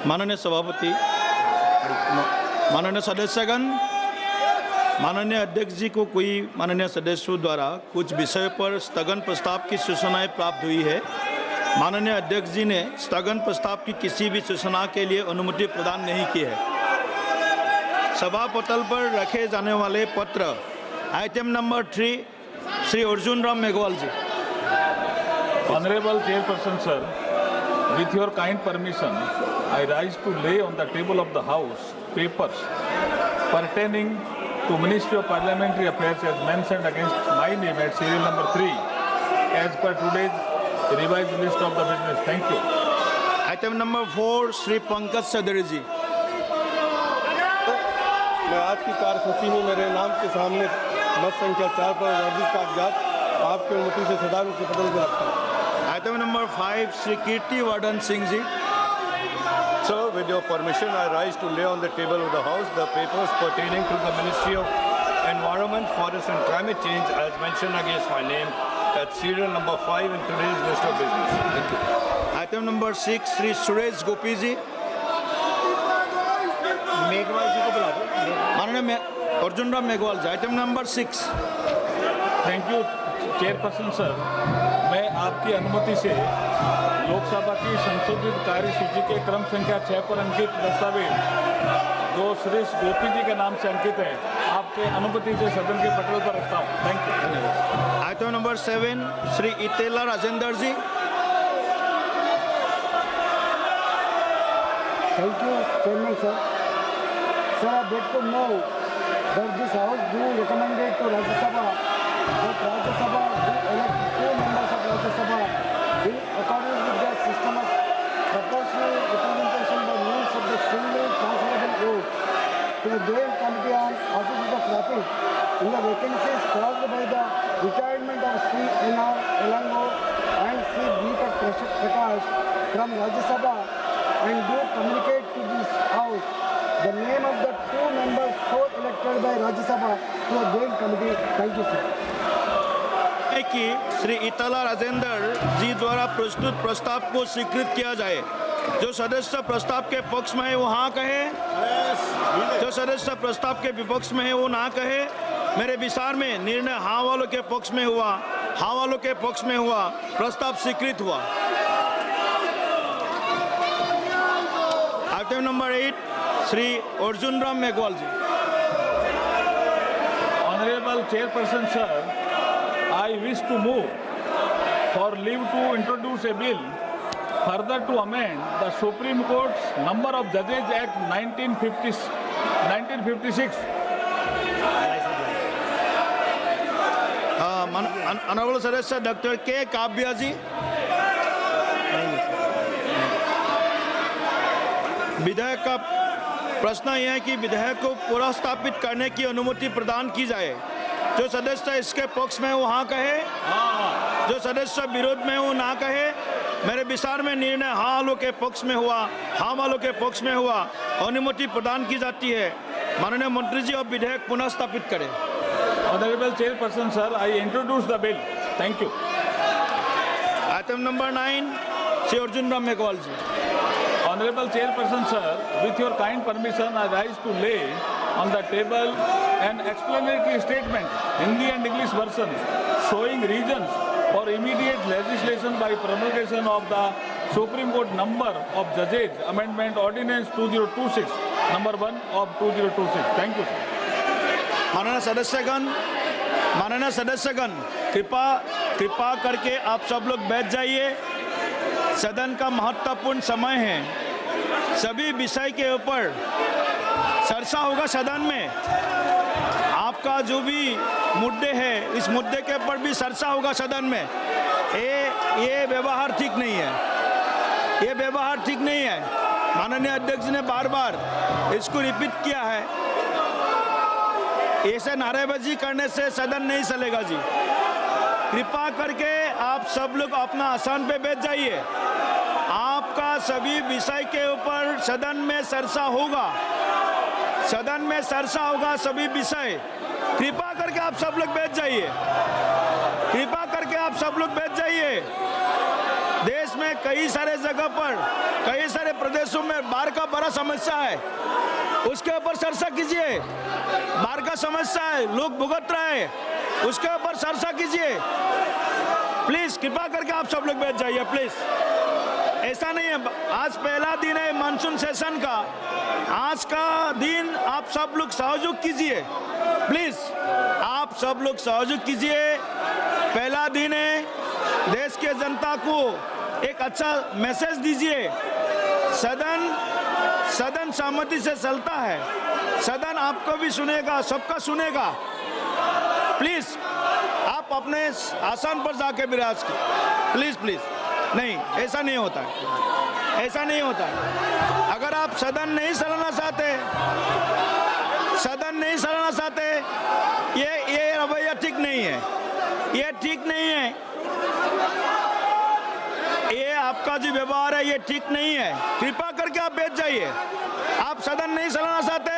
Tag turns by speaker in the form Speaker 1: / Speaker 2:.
Speaker 1: माननीय सभापति, माननीय सदस्यगण, माननीय अध्यक्ष जी को कोई माननीय सदस्यों द्वारा कुछ विषय पर स्थगन प्रस्ताव की सूचनाएं प्राप्त हुई है। माननीय अध्यक्ष जी ने स्थगन प्रस्ताव की किसी भी सूचना के लिए अनुमति प्रदान नहीं की है। सभा पटल पर रखे जाने वाले पत्र item number 3 Shri Arjun Ram Meghwal ji.
Speaker 2: Honorable Chairperson sir, with your kind permission, I rise to lay on the table of the House papers pertaining to Ministry of Parliamentary Affairs as mentioned against my name at serial number 3 as per today's revised list of the business. Thank you.
Speaker 1: Item number 4 Shri Pankaj Chaudhary ji.
Speaker 3: मैं आज की कार्यसूची में मेरे नाम के सामने मत संख्या 4 पर वर्जित कागजात आपकी अनुमति से सदा रूप से बदल के रखता हूँ।
Speaker 1: Item number 5 Shri Kirti Vardhan Singh ji.
Speaker 3: Sir, with your permission, I rise to lay on the table of the House the papers pertaining to the Ministry of Environment, Forest and Climate Change as mentioned against my name at serial number 5 in today's list of business. Thank you.
Speaker 1: Item number 6 Shri Suresh Gopi ji.
Speaker 3: Meghwal ji को बुला दो।
Speaker 1: माननीय Arjun Ram Meghwal ji. Item number 6।
Speaker 2: Thank you chairperson sir, मैं आपकी अनुमति से लोकसभा की संशोधित कार्यसूची के क्रम संख्या 6 पर अंकित दस्तावेज जो श्री गोपी जी के नाम से अंकित है आपके अनुमति से सदन के पटल पर रखता हूँ। Thank you.
Speaker 1: Item number 7 Shri Etela Rajender ji.
Speaker 4: Thank you, Chairman sir. Sir, I beg to know that this House do recommended to Rajya Sabha that Rajya Sabha do elect 2 members of Rajya Sabha in accordance with the system of proportional representation by means of the single transferable vote to the Joint Committee on Officers of Traffic in the vacancies caused by the retirement of Sri N.R. Elango and Sri Deepak Prakash from Rajya Sabha and do communicate to this House the name of the 2 members so elected by Rajya Sabha to the Joint Committee. Thank you, sir.
Speaker 1: कि श्री इतेला राजेंद्र जी द्वारा प्रस्तुत प्रस्ताव को स्वीकृत किया जाए। जो सदस्य प्रस्ताव के पक्ष में है वो हाँ कहे, जो सदस्य प्रस्ताव के विपक्ष में है वो ना कहे। मेरे विचार में निर्णय हाँ वालों के पक्ष में हुआ, हाँ वालों के पक्ष में हुआ, प्रस्ताव स्वीकृत हुआ। Item number 8 Shri Arjun Ram Meghwal ji.
Speaker 2: Honourable chairperson sir, I wish to move for leave to introduce a bill further to amend the Supreme Court's Number of Judges Act 1956.
Speaker 1: Honourable सदस्य डॉक्टर के काव्या जी। विधेयक का प्रश्न यह है कि विधेयक को पुनर्स्थापित करने की अनुमति प्रदान की जाए। जो सदस्य इसके पक्ष में वो हाँ कहे, जो सदस्य विरोध में वो ना कहे। मेरे विचार में निर्णय हाँ वालों के पक्ष में हुआ, हाँ वालों के पक्ष में हुआ, अनुमति प्रदान की जाती है। माननीय मंत्री जी अब विधेयक पुनः स्थापित करें।
Speaker 2: Honourable chairperson sir, I introduce the bill. Thank you.
Speaker 1: Item number 9 Shri Arjun Ram Meghwal ji.
Speaker 2: Honorable Chairperson sir, with your kind permission, I rise to lay on the table an explanatory statement, Hindi and English version, showing reasons for immediate legislation by promulgation of the Supreme Court Number of Judges Amendment Ordinance 2026, number 1 of 2026. Thank you.
Speaker 1: माननीय सदस्यगण, कृपा करके आप सब लोग बैठ जाइए। सदन का महत्वपूर्ण समय है। सभी विषय के ऊपर चर्चा होगा सदन में। आपका जो भी मुद्दे हैं इस मुद्दे के ऊपर भी चर्चा होगा सदन में। ये व्यवहार ठीक नहीं है, ये व्यवहार ठीक नहीं है। माननीय अध्यक्ष ने बार बार इसको रिपीट किया है। ऐसे नारेबाजी करने से सदन नहीं चलेगा जी। कृपा करके आप सब लोग अपना आसन पे बैठ जाइए। आपका सभी विषय के ऊपर सदन में चर्चा होगा, सदन में चर्चा होगा सभी विषय। कृपा करके आप सब लोग बैठ जाइए, कृपा करके आप सब लोग बैठ जाइए। देश में कई सारे जगह पर, कई सारे प्रदेशों में बाढ़ का बड़ा समस्या है, उसके ऊपर चर्चा कीजिए। बाढ़ का समस्या है, लोग भुगत रहे हैं, उसके ऊपर चर्चा कीजिए। प्लीज कृपा करके आप सब लोग बैठ जाइए प्लीज। ऐसा नहीं है, आज पहला दिन है मानसून सेशन का, आज का दिन आप सब लोग सहयोग कीजिए प्लीज, आप सब लोग सहयोग कीजिए। पहला दिन है, देश के जनता को एक अच्छा मैसेज दीजिए। सदन सहमति से चलता है, सदन आपको भी सुनेगा, सबका सुनेगा। प्लीज आप अपने आसन पर जाके विराज कीजिए प्लीज प्लीज। नहीं, ऐसा नहीं होता है, ऐसा नहीं होता है। अगर आप सदन नहीं चलाना चाहते, ये रवैया ठीक नहीं है, ये ठीक नहीं है, ये आपका जो व्यवहार है ये ठीक नहीं है। कृपा करके आप बैठ जाइए। आप सदन नहीं चलाना चाहते